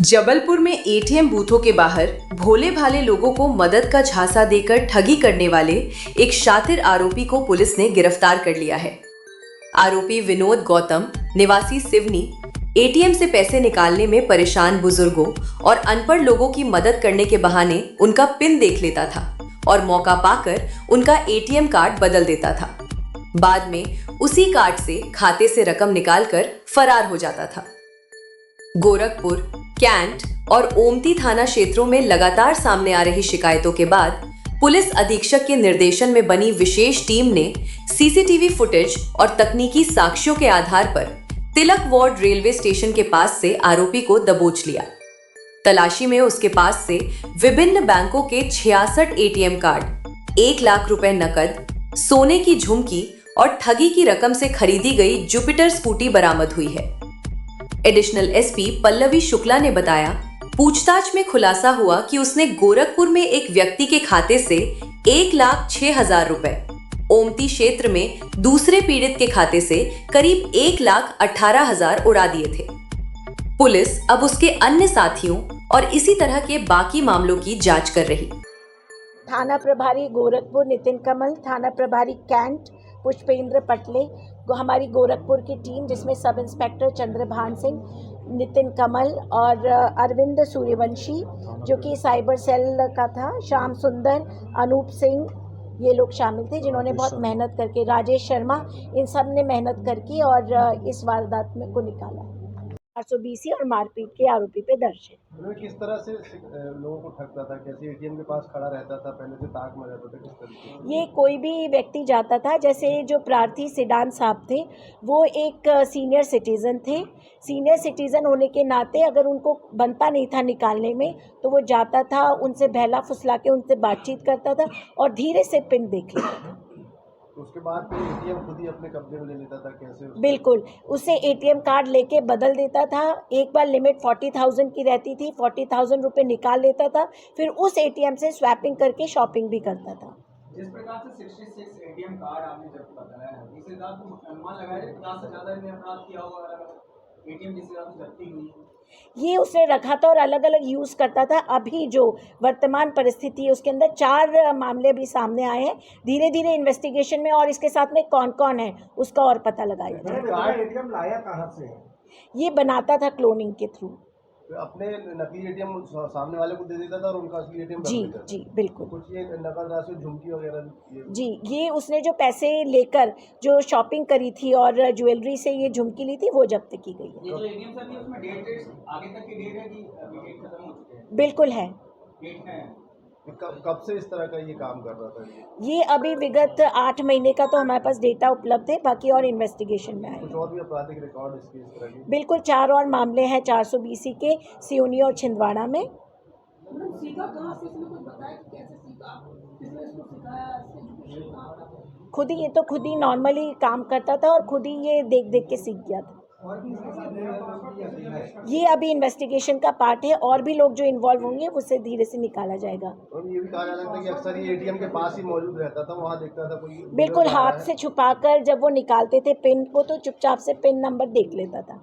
जबलपुर में एटीएम बूथों के बाहर भोले भाले लोगों को मदद का झांसा देकर ठगी करने वाले एक शातिर आरोपी को पुलिस ने गिरफ्तार कर लिया है। आरोपी विनोद गौतम निवासी सिवनी एटीएम से पैसे निकालने में परेशान बुजुर्गों और अनपढ़ लोगों की मदद करने के बहाने उनका पिन देख लेता था और मौका पाकर उनका एटीएम कार्ड बदल देता था। बाद में उसी कार्ड से खाते से रकम निकालकर फरार हो जाता था। गोरखपुर, कैंट और ओमती थाना क्षेत्रों में लगातार सामने आ रही शिकायतों के बाद पुलिस अधीक्षक के निर्देशन में बनी विशेष टीम ने सीसीटीवी फुटेज और तकनीकी साक्ष्यों के आधार पर तिलक वार्ड रेलवे स्टेशन के पास से आरोपी को दबोच लिया। तलाशी में उसके पास से विभिन्न बैंकों के 66 एटीएम कार्ड, 1 लाख रुपए नकद, सोने की झुमकी और ठगी की रकम से खरीदी गई जुपिटर स्कूटी बरामद हुई है। एडिशनल एसपी पल्लवी शुक्ला ने बताया, पूछताछ में खुलासा हुआ कि उसने गोरखपुर में एक व्यक्ति के खाते से 1,06,000 रुपए, ओमती क्षेत्र में दूसरे पीड़ित के खाते से करीब 1,18,000 उड़ा दिए थे। पुलिस अब उसके अन्य साथियों और इसी तरह के बाकी मामलों की जांच कर रही। थाना प्रभारी गोरखपुर नितिन कमल, थाना प्रभारी कैंट पुष्पेंद्र पटले, हमारी गोरखपुर की टीम जिसमें सब इंस्पेक्टर चंद्रभान सिंह, नितिन कमल और अरविंद सूर्यवंशी जो कि साइबर सेल का था, श्याम सुंदर, अनूप सिंह, ये लोग शामिल थे जिन्होंने बहुत मेहनत करके, राजेश शर्मा, इन सब ने मेहनत करके और इस वारदात में को निकाला। 420 और मारपीट के आरोपी पे दर्ज है। किस तरह से लोगों को ठगता था, कैसे एटीएम के पास खड़ा रहता था, पहले से ताक में रहता था, किस तरीके? ये कोई भी व्यक्ति जाता था, जैसे जो प्रार्थी सिडान साहब थे वो एक सीनियर सिटीज़न थे। सीनियर सिटीज़न होने के नाते अगर उनको बनता नहीं था निकालने में तो वो जाता था, उनसे बहला फुसला के उनसे बातचीत करता था और धीरे से पिन देख लेता था। उसके बाद फिर एटीएम खुद ही अपने कब्जे में ले लेता था, कैसे? बिल्कुल, उससे एटीएम कार्ड लेके बदल देता था। एक बार लिमिट 40,000 की रहती थी, 40,000 रुपये निकाल लेता था, फिर उस एटीएम से स्वैपिंग करके शॉपिंग भी करता था। जिस प्रकार से 66 एटीएम कार्ड आपने जब बताया है, इस हिसाब से अनुमान लगाया 50 से ज़्यादा ने अपराध किया होगा एटीएम जिस हिसाब से जब्ती हुई। ये उसने रखा था और अलग अलग यूज़ करता था। अभी जो वर्तमान परिस्थिति है उसके अंदर 4 मामले भी सामने आए हैं। धीरे धीरे इन्वेस्टिगेशन में और इसके साथ में कौन कौन है उसका और पता लगाया जाएगा। एटीएम लाया कहाँ से? ये बनाता था क्लोनिंग के थ्रू। अपने नकली एटीएम सामने वाले को दे देता था और उनका असली एटीएम जी जी बिल्कुल। कुछ ये नकद राशि, झुमकी वगैरह? जी, ये उसने जो पैसे लेकर जो शॉपिंग करी थी और ज्वेलरी से ये झुमकी ली थी वो जब्त की गई है। ये जो एटीएम सर है उसमें डेट आगे तक की डेट है कि डेट खत्म हो चुके हैं? बिल्कुल है। डेट है। कब से इस तरह का ये काम कर रहा था? ये अभी विगत 8 महीने का तो हमारे पास डेटा उपलब्ध है, बाकी और इन्वेस्टिगेशन में आएगा। कुछ और भी आपराधिक रिकॉर्ड इसकी इस तरह की? बिल्कुल, 4 और मामले हैं 420 के, सिवनी और छिंदवाड़ा में। सीखा कहाँ से, इसने कुछ बताया कि कैसे सीखा, किसने इसको सिखाया, एजुकेशन कहाँ था? खुद ही नॉर्मली काम करता था और खुद ही ये देख देख के सीख गया था। ये अभी इन्वेस्टिगेशन का पार्ट है, और भी लोग जो इन्वॉल्व होंगे उससे धीरे से निकाला जाएगा। और ये भी कहा जा सकता है कि अक्सर ये एटीएम के पास ही मौजूद रहता था, वहाँ देखता था कोई? बिल्कुल, हाथ से छुपाकर जब वो निकालते थे पिन को तो चुपचाप से पिन नंबर देख लेता था।